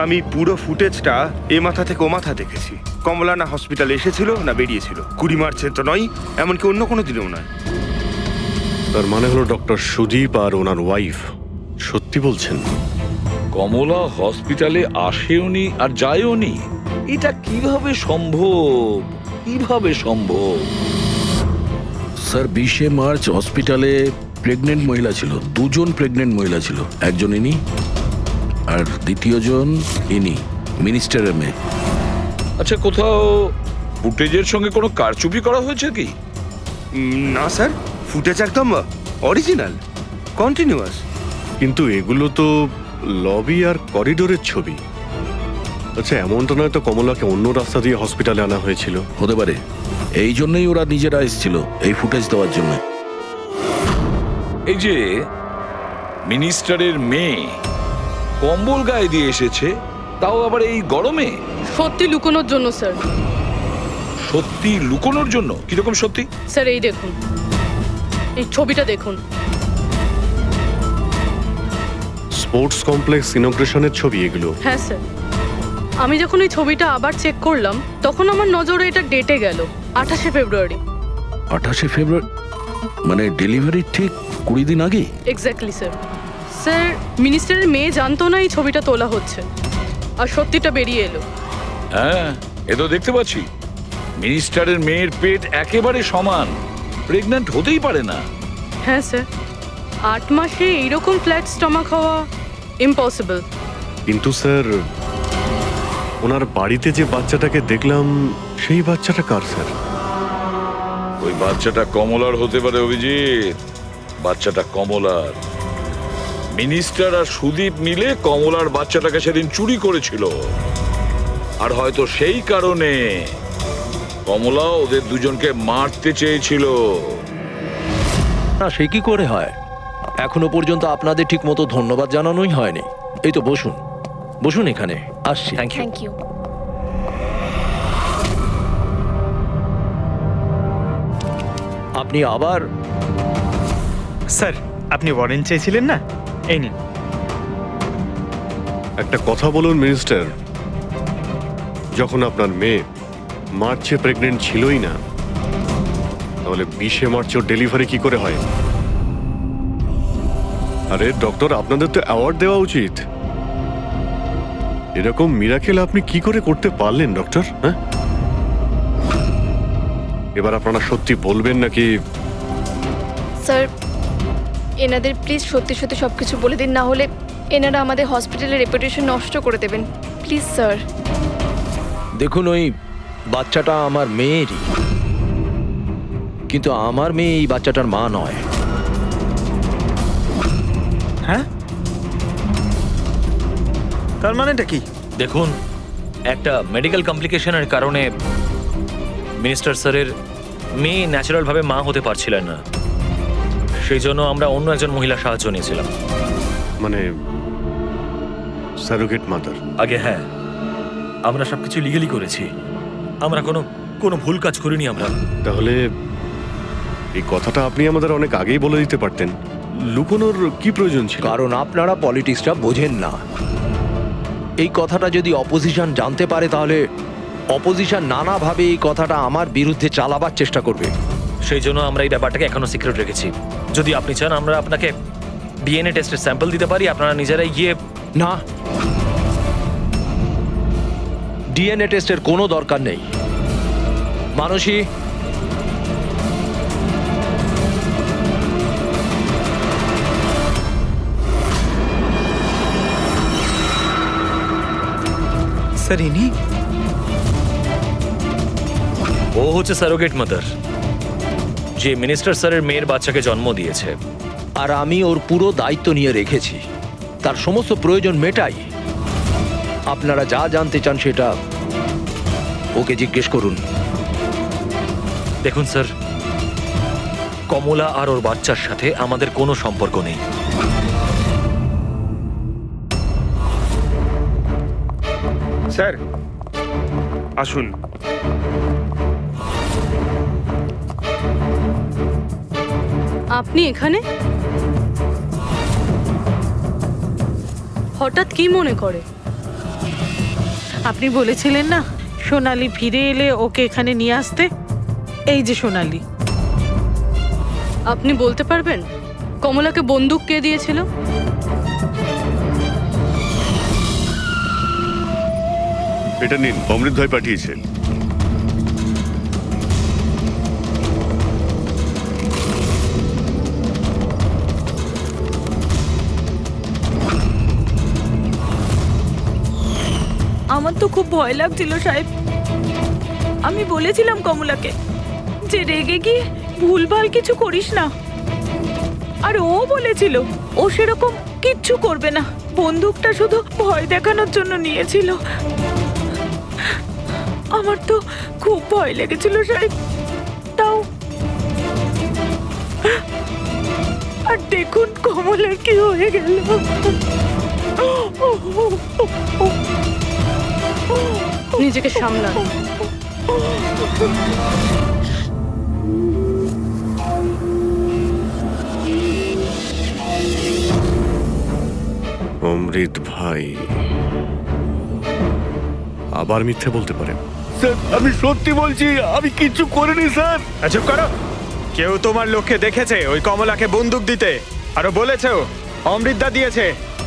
আমি পুরো ফুটেজটা এ মাথা থেকে ও মাথা দেখেছি। কমলা না হসপিটালে এসেছিল না বেরিয়েছিল। 20 মার্চে তো নয়, এমনকি অন্য কোনো দিনেও নয়। তার মানে হলো ডক্টর সুদীপ আর ওনার ওয়াইফ সত্যি বলছেন? কমলা হসপিটালে আসেওনি আর যায়ওনি, এটা কিভাবে সম্ভব? কিভাবে সম্ভব? স্যার 20শে মার্চ হসপিটালে প্রেগনেন্ট মহিলা ছিল, 2 জন প্রেগনেন্ট মহিলা ছিল। একজন ইনি আর দ্বিতীয়জন ইনি, মিনিস্টারের মেয়ে। আচ্ছা, কোথাও ফুটেজের সঙ্গে কোনো কারচুপি করা হয়েছে কি? না স্যার, ফুটেজ একদম অরিজিনাল, কন্টিনিউয়াস। কিন্তু এগুলো তো লবি আর করিডোরের ছবি। আচ্ছা, এমনটা নয় তো কমলাকে অন্য রাস্তা দিয়ে হসপিটালে আনা হয়েছিল? হতে পারে, এই জন্যই ওরা নিজেরা এসেছিল এই ফুটেজ দেওয়ার জন্য। এই যে মিনিস্টারের মেয়ে কম্বল গায়ে দিয়ে এসেছে, তাও আবার এই গরমে। সত্যি লুকোনোর জন্য স্যার। সত্যি লুকোনোর জন্য? কিরকম সত্যি? স্যার এই দেখুন, এই ছবিটা দেখুন। স্পোর্টস কমপ্লেক্স ইনগ্রেশনের ছবি এগুলো? হ্যাঁ স্যার, আমি যখন এই ছবিটা আবার চেক করলাম তখন আমার নজরে এটা ডেটে গেল 28শে ফেব্রুয়ারি। 28শে ফেব্রুয়ারি মানে ডেলিভারির ঠিক 20 দিন আগে? Exactly sir. স্যার মিনিস্টারের মেয়ে জানতো না এই ছবিটা তোলা হচ্ছে, আর সত্যিটা বেরিয়ে এলো। হ্যাঁ, এ তো দেখতে পাচ্ছি মিনিস্টারের মেয়ের পেট একেবারে সমান, প্রেগন্যান্ট হতেই পারে না। হ্যাঁ স্যার, 8 মাসে এইরকম ফ্ল্যাট স্টমাক হওয়া ইম্পসিবল। কিন্তু স্যার, ওনার বাড়িতে যে বাচ্চাটাকে দেখলাম সেই বাচ্চাটা কার স্যার? ওই বাচ্চাটা কমলার হতে পারে অভিজিৎ, বাচ্চাটা কমলার। মিনিস্টার আর সুদীপ মিলে কমলার বাচ্চাটাকে সেদিন চুরি করেছিল, আর হয়তো সেই কারণে কমলা ওদের দুজনকে মারতে চেয়েছিল। না, সে কি করে হয়? এখনো পর্যন্ত আপনাদের ঠিক মতো ধন্যবাদ জানানোই হয়নি। এই তো বসুন, বসুন এখানে, আসছি। Thank you. Thank you. আপনি আবার? স্যার আপনি ওয়ারেন্ট চেয়েছিলেন না, এই নিন। একটা কথা বলুন মিনিস্টার, যখন আপনার মেয়ে মার্চে প্রেগনেন্ট ছিলই না, তাহলে 20 মার্চ ওর ডেলিভারি কি করে হয়? আরে ডক্টর, আপনাদের তো অ্যাওয়ার্ড দেওয়া উচিত। এরকম মিরাকেল আপনি কি করে করতে পারলেন ডক্টর? হ্যাঁ, এবার আপনারা সত্যি বলবেন নাকি? স্যার এনাদের প্লিজ সত্যি সত্যি সব কিছু বলে দিন, না হলে এনারা আমাদের হসপিটালের রেপুটেশন নষ্ট করে দেবেন। Please sir. দেখুন, ওই বাচ্চাটা আমার মেয়েরই, কিন্তু আমার মেয়ে এই বাচ্চাটার মা নয়। হ্যাঁ, তার মানেটা কি? দেখুন, একটা মেডিকেল কমপ্লিকেশনের কারণে মিনিস্টার স্যারের মেয়ে ন্যাচারালভাবে মা হতে পারছিলেন না, সেই জন্য আমরা অন্য একজন মহিলা সাহায্য নিয়েছিলাম। মানে সারোগেট মাদার? আগে হ্যাঁ, আমরা সবকিছু লিগালি করেছি, আমরা কোনো ভুল কাজ করিনি আমরা। তাহলে এই কথাটা আপনি আমাদের অনেক আগেই বলে দিতে পারতেন। লুকোনোর কি প্রয়োজন ছিল? কারণ আপনারা পলিটিক্সটা বোঝেন না। এই কথাটা যদি অপোজিশন জানতে পারে, তাহলে অপোজিশন নানাভাবে এই কথাটা আমার বিরুদ্ধে চালাবার চেষ্টা করবে। সেই জন্য আমরা এই ব্যাপারটাকে এখনো সিক্রেট রেখেছি। যদি আপনি চান আমরা আপনাকে ডিএনএ টেস্টের স্যাম্পল দিতে পারি, আপনারা নিজেরাই গিয়ে। না, ডিএনএ টেস্টের কোনো দরকার নেই। মানসী, স্যার ইনি? ও হচ্ছে সারোগেট মাদার, যে মিনিস্টার স্যারের মেয়ের বাচ্চাকে জন্ম দিয়েছে। আর আমি ওর পুরো দায়িত্ব নিয়ে রেখেছি, তার সমস্ত প্রয়োজন মেটাই। আপনারা যা জানতে চান সেটা ওকে জিজ্ঞেস করুন। দেখুন স্যার, কমলা আর ওর বাচ্চার সাথে আমাদের কোনো সম্পর্ক নেই। স্যার আসুন। আপনি এখানে হঠাৎ কি মনে করে? আপনি বলেছিলেন না সোনালি ফিরে এলে ওকে এখানে নিয়ে আসতে। এই যে সোনালি। আপনি বলতে পারবেন কমলাকে বন্দুক কে দিয়েছিল? এটা নিন, অমৃত ভাই পাঠিয়েছেন। আমার তো খুব ভয় লাগছিল সাহেব। আমি বলেছিলাম কমলাকে যে রেগে গিয়ে ভুলভাল কিছু করিস না, আর ও বলেছিল ও সেরকম কিচ্ছু করবে না, বন্দুকটা শুধু ভয় দেখানোর জন্য নিয়েছিল। আমার তো খুব ভয় লেগেছিল সাহেব। তাও আর দেখুন কমলার কি হয়ে গেল। নিজেকে সামলান। অমৃত ভাই আবার মিথ্যে বলতে পারেন? স্যার আমি সত্যি বলছি, আমি কিচ্ছু করিনি স্যার। চুপ করো। কেউ তোমার লোককে দেখেছে ওই কমলাকে বন্দুক দিতে? আরো বলেছেও অমৃতদা দিয়েছে।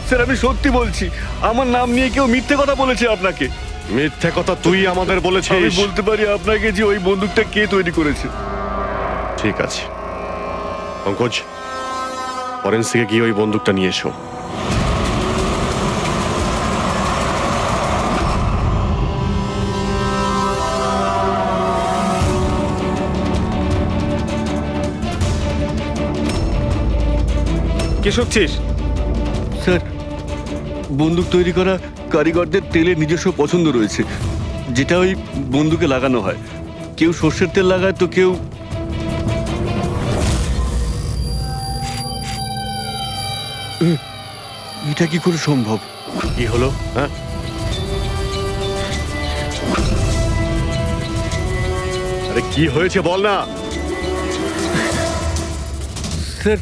স্যার আমি সত্যি বলছি, আমার নাম নিয়ে কেউ মিথ্যে কথা বলেছে আপনাকে। মিথ্যে কথা তুই আমাদের আমি বলেছিস। বলতে পারি আপনাকে যে ওই বন্দুকটা কে তৈরি করেছে। ঠিক আছে পঙ্কজ, ফরেন্সিকে গিয়ে ওই বন্দুকটা নিয়ে এসো। কি শুনছিস? স্যার বন্দুক তৈরি করা কারিগরদের তেলের নিজস্ব পছন্দ রয়েছে, যেটা ওই বন্দুকে লাগানো হয়। কেউ সর্ষের তেল লাগায় তো কেউ। এটা কি করে সম্ভব? কি হলো? হ্যাঁ, আরে কি হয়েছে বল না। স্যার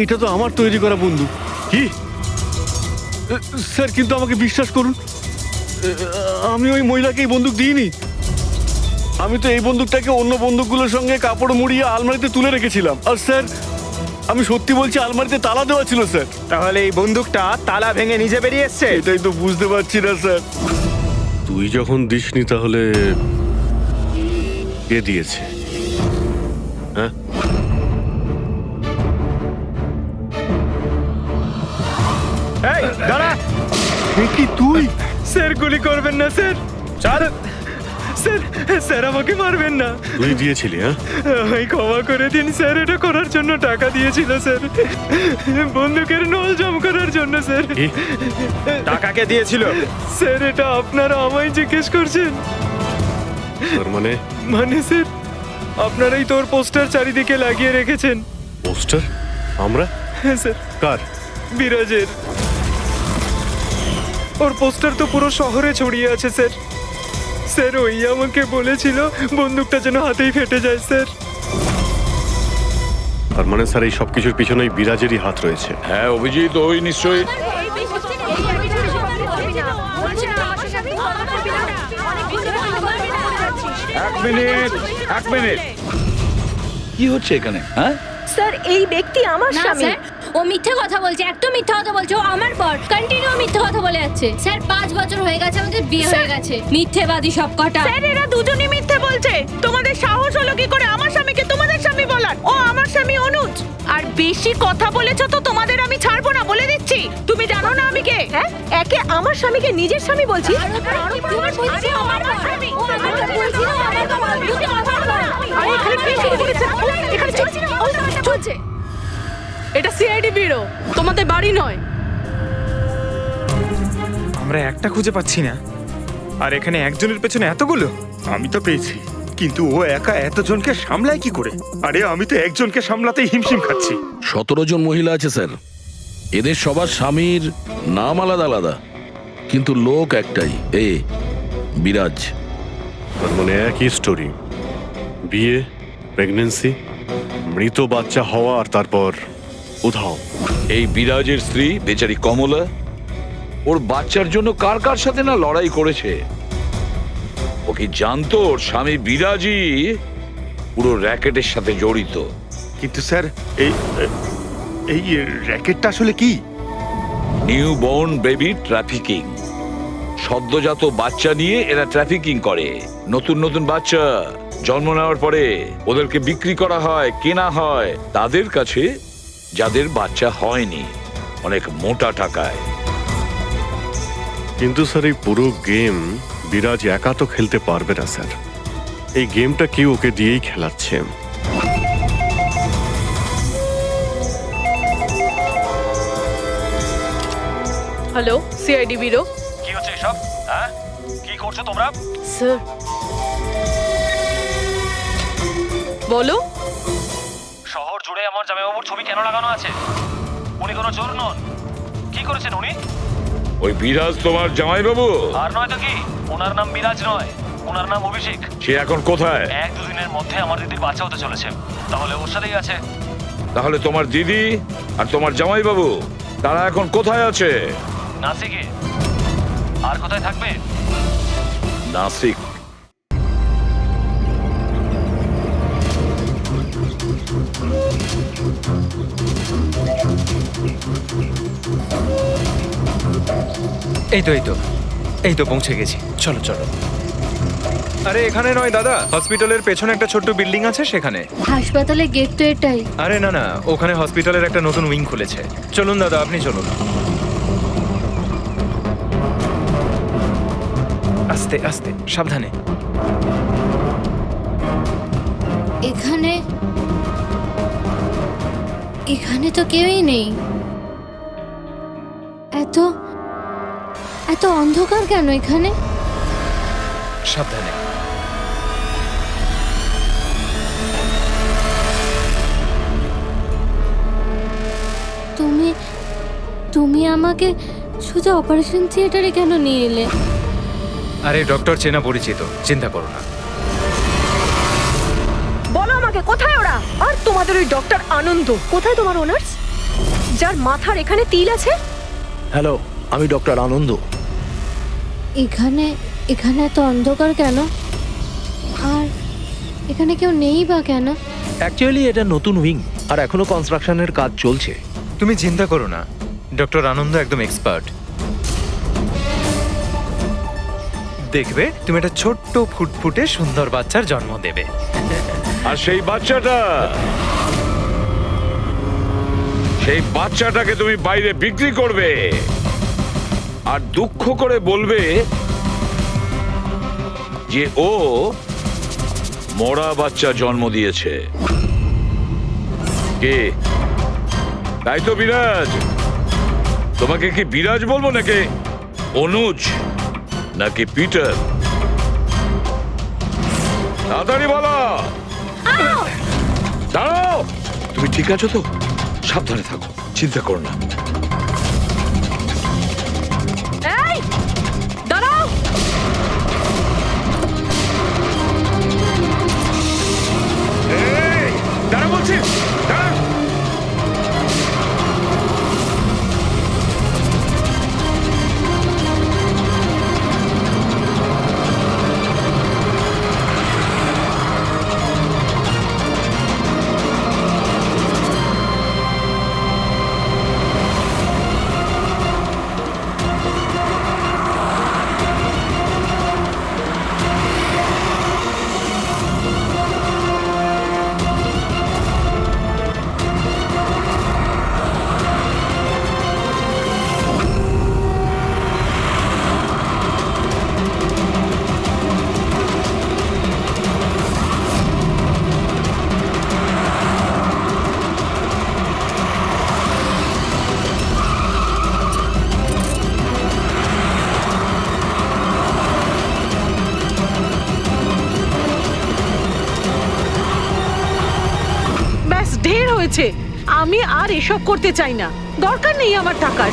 এটা তো আমার তৈরি করা বন্দুক। কি স্যার কিন্তু আমাকে বিশ্বাস করুন, আমি ওই মহিলাকে এই বন্দুক দিইনি। আমি তো এই বন্দুকটাকে অন্য বন্দুকগুলোর সঙ্গে কাপড় মুড়িয়ে আলমারিতে তুলে রেখেছিলাম। আর স্যার আমি সত্যি বলছি, আলমারিতে তালা দেওয়া ছিল স্যার। তাহলে এই বন্দুকটা তালা ভেঙে নিজে বেরিয়ে এসছে? এটাই তো বুঝতে পারছি না স্যার। তুই যখন দিসনি তাহলে কে দিয়েছে? হ্যাঁ, এই দাঁড়া! কি তুই? স্যার গুলি করবেন না স্যার। চল স্যার, স্যার আমাকে মারবেন না। তুই দিয়েছিলি? হ্যাঁ, আমায় ক্ষমা করে দিন স্যার, এটা করার জন্য টাকা দিয়েছিল স্যার, বন্দুকের নল জম করার জন্য স্যার। কি? টাকাকে দিয়েছিল স্যার? এটা আপনারা আমায় জিজ্ঞেস করছেন? তার মানে মানে স্যার, আপনারাই তোর পোস্টার চারিদিকে লাগিয়ে রেখেছেন। পোস্টার? আমরা? হ্যাঁ স্যার, কার? বিরাজের। ওর পোস্টার তো পুরো শহরে ছড়িয়ে আছে স্যার। স্যার ওই আমাকে বলেছিল বন্দুকটা যেন হাতেই ফেটে যায় স্যার। তার মানে স্যার এই সবকিছুর পিছনেই বিরাজেরই হাত রয়েছে। হ্যাঁ অভিজিৎ, ওই নিশ্চয়ই। এক মিনিট, কি হচ্ছে এখানে? হ্যাঁ, স্যার এই ব্যক্তি আমার না স্বামী। স্যার, ও মিথ্যে কথা বলছে, একদম মিথ্যে কথা বলছে। ও আমার পর কন্টিনিউ মিথ্যে কথা বলে যাচ্ছে। স্যার 5 বছর হয়ে গেছে আমাদের বিয়ে হয়ে গেছে। মিথ্যেবাদী সব কটা। স্যার এরা দুজনই মিথ্যে বলছে। তোমাদের সাহস হলো কি করে আমার স্বামীকে তোমাদের স্বামী বলার? ও আমার স্বামী অনুজ। আর বেশি কথা বলেছো তো তোমাদের আমি ছাড়বো না, বলে দিচ্ছি। তুমি জানো না আমি কে? হ্যাঁ, একে আমার স্বামীকে নিজের স্বামী বলছি। আরে এখানে কি শুরু করেছে? এখানে চলছে। এটা সিআইডি ব্যুরো, তোমাদের বাড়ি নয়। আমরা একটা খুঁজে পাচ্ছি না, আর এখানে একজনের পেছনে এতগুলো। আমি তো পেয়েছি, কিন্তু ও একা এতজনকে সামলায় কি করে? আরে আমি তো একজনকে সামলাতেই হিমশিম খাচ্ছি। 17 জন মহিলা আছে স্যার। এদের সবার স্বামীর নাম আলাদা আলাদা, কিন্তু লোক একটাই, বিরাজ। তার মানে একই স্টোরি, বিয়ে, প্রেগন্যান্সি, মৃত বাচ্চা হওয়া, আর তারপর উধাও। এই বিরাজের স্ত্রী বেচারি কমলা ওর বাচ্চার জন্য কার কার সাথে না লড়াই করেছে। ও কি জানতো ওর স্বামী বিরাজই পুরো র্যাকেটের সাথে জড়িত? কিন্তু স্যার এই এই র্যাকেটটা আসলে কি? New born baby trafficking. সদ্যজাত বাচ্চা নিয়ে এরা ট্রাফিকিং করে। নতুন নতুন বাচ্চা জন্ম নেওয়ার পরে ওদেরকে বিক্রি করা হয়, কেনা হয় তাদের কাছে যাদের বাচ্চা হয়নি, অনেক মোটা টাকায়। কিন্তু স্যার এই পুরো গেম বিরাজ একা তো খেলতে পারবে না স্যার। এই গেমটা কেউ ওকে দিয়েই খেলাচ্ছে। Hello, CID bureau. কি হচ্ছে এসব? হ্যাঁ, কি করছো তোমরা? স্যার বলো। শহর জুড়ে আমার জামাইবাবুর ছবি কেন লাগানো আছে? উনি কোনো চোর নন। কি করেছেন উনি? ওই বিরাজ তোমার জামাইবাবু? আর নয় তো কি, ওনার নাম বিরাজ নয়, ওনার নাম অভিষেক। সে এখন কোথায়? 1-2 দিনের মধ্যে আমার দিদির বাচ্চা হতে চলেছে, তাহলে ওর সাথেই আছে। তাহলে তোমার দিদি আর তোমার জামাইবাবু তারা এখন কোথায় আছে? নাসিকে। আর কোথায় থাকবে? নাসিক। এই তো পৌঁছে গেছি। চলো চলো। আরে এখানে নয় দাদা, হসপিটালের পেছনে একটা ছোট্ট বিল্ডিং আছে সেখানে। হাসপাতালের গেট তো এটাই। আরে না না, ওখানে হসপিটালের একটা নতুন উইং খুলেছে। চলুন দাদা, আপনি চলুন। আস্তে আস্তে, সাবধানে। এখানে তো কেউই নেই। এত অন্ধকার কেন এখানে? সাবধানে। তুমি আমাকে সোজা অপারেশন থিয়েটারে কেন নিয়ে এলে? আরে ডক্টর চেনা পরিচিত, চিন্তা করো না। বলো আমাকে কোথায় ওরা? আর তোমাদের ওই ডক্টর আনন্দ কোথায়? তোমার ওনার্স যার মাথার এখানে তিল আছে? হ্যালো, আমি ডক্টর আনন্দ। এখানে এখানে এত অন্ধকার কেন? আর এখানে কেউ নেই বা কেন? অ্যাকচুয়ালি এটা নতুন উইং, আর এখনো কনস্ট্রাকশনের কাজ চলছে। তুমি চিন্তা করো না, ডক্টর আনন্দ একদম এক্সপার্ট। দেখবে তুমি একটা ছোট্ট ফুটফুটে সুন্দর বাচ্চার জন্ম দেবে। আর সেই বাচ্চাটাকে তুমি বাইরে বিক্রি করবে আর দুঃখ করে বলবে যে ও মরা বাচ্চা জন্ম দিয়েছে। কে? তাই তো বিরাজ। তোমাকে কি বিরাজ বলবো নাকি অনুজ নাকি পিটার? তাড়াতাড়ি বলো। দাঁড়াও। তুমি ঠিক আছো তো? সাবধানে থাকো, চিন্তা করো না। এই দাঁড়াও। দাঁড়া বলছি, দাঁড়া। ব্যাস ঢের হয়েছে। আমি আর এসব করতে চাই না, দরকার নেই আমার টাকার।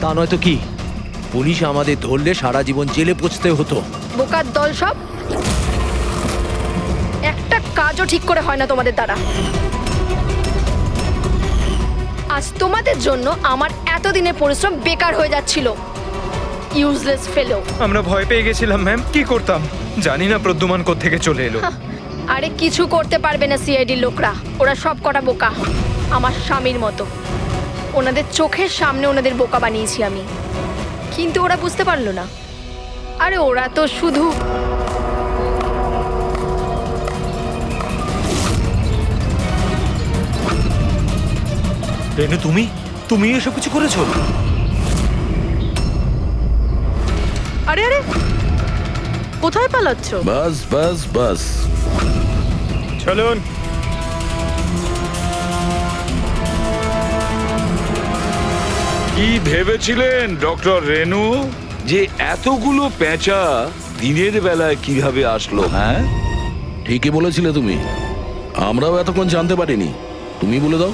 তা নয়তো কি, পুলিশ আমাদের ধরলে সারা জীবন জেলে পচতে হতো। বোকার দল সব। একটা কাজও ঠিক করে হয় না তোমাদের দ্বারা। আজ তোমাদের জন্য আমার এতদিনের পরিশ্রম বেকার হয়ে যাচ্ছিল। ইউজলেস ফেলো। আমরা ভয় পেয়ে গেছিলাম ম্যাম, কি করতাম জানি না প্রদ্যুমান কোত্থেকে চলে এলো। আরে কিছু করতে পারবে না সিআইডির লোকরা। ওরা সব কটা বোকা, আমার স্বামীর মতো। ওনাদের চোখের সামনে ওনাদের বোকা বানিয়েছি আমি, কিন্তু ওরা বুঝতে পারলো না। আরে ওরা তো শুধু রেনু, তুমি এসব কিছু করেছো? আরে আরে কোথায় পালাচ্ছ? বাস বাস বাস। চলুন। কি ভেবেছিলেন ডক্টর রেনু যে এতগুলো পেঁচা দিনের বেলায় কিভাবে আসলো? হ্যাঁ, ঠিকই বলেছিলে তুমি, আমরাও এতক্ষণ জানতে পারিনি। তুমি বলে দাও,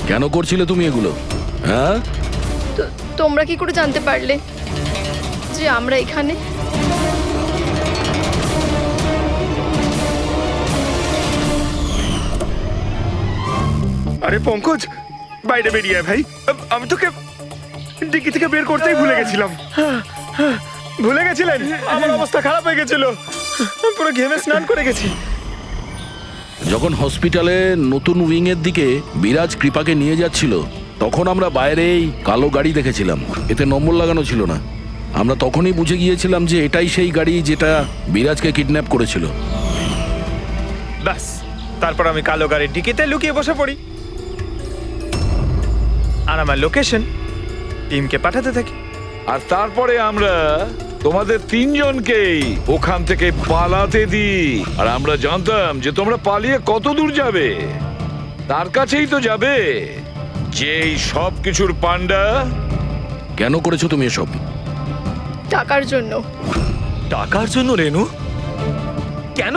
কেন করছিলে তুমি এগুলো? হ্যাঁ, তোমরা কি করে জানতে পারলে যে আমরা এখানে? আরে পঙ্কজ, বাইরে বেরিয়ে আয় ভাই। আমি তোকে ডিকি থেকে বের করতেই ভুলে গেছিলাম। ভুলে গেছিলেন? আমার অবস্থা খারাপ হয়ে গেছিল, পুরো ঘেমে স্নান করে গেছি। যখন হসপিটালে নতুন উইং এর দিকে বিরাজ কৃপাকে নিয়ে যাচ্ছিল, তখন আমরা বাইরেই কালো গাড়ি দেখেছিলাম, এতে নম্বর লাগানো ছিল না। আমরা তখনই বুঝে গিয়েছিলাম যে এটাই সেই গাড়ি যেটা বিরাজকে কিডন্যাপ করেছিল। ব্যাস, তারপর আমি কালো গাড়ির ডিকিতে লুকিয়ে বসে পড়ি আর আমার লোকেশন টিমকে পাঠাতে থাকি। আর তারপরে আমরা তোমাদের তিনজনকেই ওখান থেকে পালাতে দিই। আর আমরা জানতাম যে তোমরা পালিয়ে কত দূর যাবে, তার কাছেই তো যাবে যেই সব কিছুর পান্ডা। কেন করেছো তুমি এসব? টাকার জন্য। টাকার জন্য রেনু? কেন?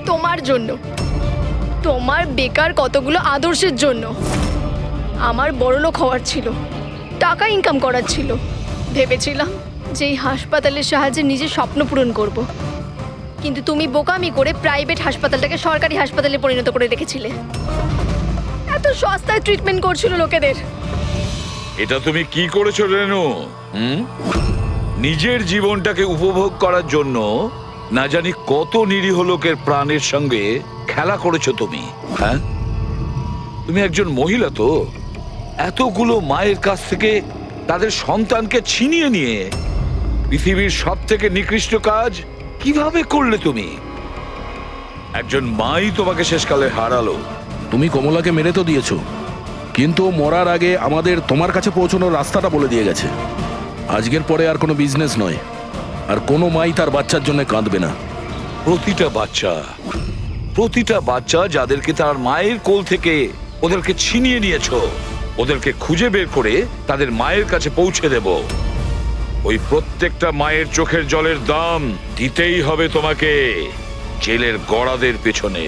তোমার জন্য, তোমার বেকার কতগুলো আদর্শের জন্য। আমার বড়লোক হওয়ার ছিল, টাকা ইনকাম করার ছিল। ভেবেছিলাম যে এই হাসপাতালের সাহায্যে নিজের স্বপ্ন পূরণ করব, কিন্তু তুমি বোকামি করে প্রাইভেট হাসপাতালটাকে সরকারি হাসপাতালে পরিণত করে রেখেছিলে। এত সস্তায় ট্রিটমেন্ট করছিল লোকেদের। এটা তুমি কি করেছো রেনু? নিজের জীবনটাকে উপভোগ করার জন্য না জানি কত নিরীহ লোকের প্রাণের সঙ্গে খেলা করেছো তুমি। হ্যাঁ, তুমি একজন মহিলা তো, এতগুলো মায়ের কাছ থেকে তাদের সন্তানকে ছিনিয়ে নিয়ে পৃথিবীর সব থেকে নিকৃষ্ট কাজ কিভাবে করলে তুমি? একজন মাই তোমাকে শেষকালে হারালো। তুমি কমলাকে মেরে তো দিয়েছো, কিন্তু মরার আগে আমাদের তোমার কাছে পৌঁছানোর রাস্তাটা বলে দিয়ে গেছে। আজকের পরে আর কোনো বিজনেস নয়, আর কোনো মাই তার বাচ্চার জন্য কাঁদবে না। প্রতিটা বাচ্চা যাদেরকে তার মায়ের কোল থেকে ওদেরকে ছিনিয়ে নিয়েছো, ওদেরকে খুঁজে বের করে তাদের মায়ের কাছে পৌঁছে দেব। ওই প্রত্যেকটা মায়ের চোখের জলের দাম দিতেই হবে তোমাকে জেলের গড়াদের পেছনে।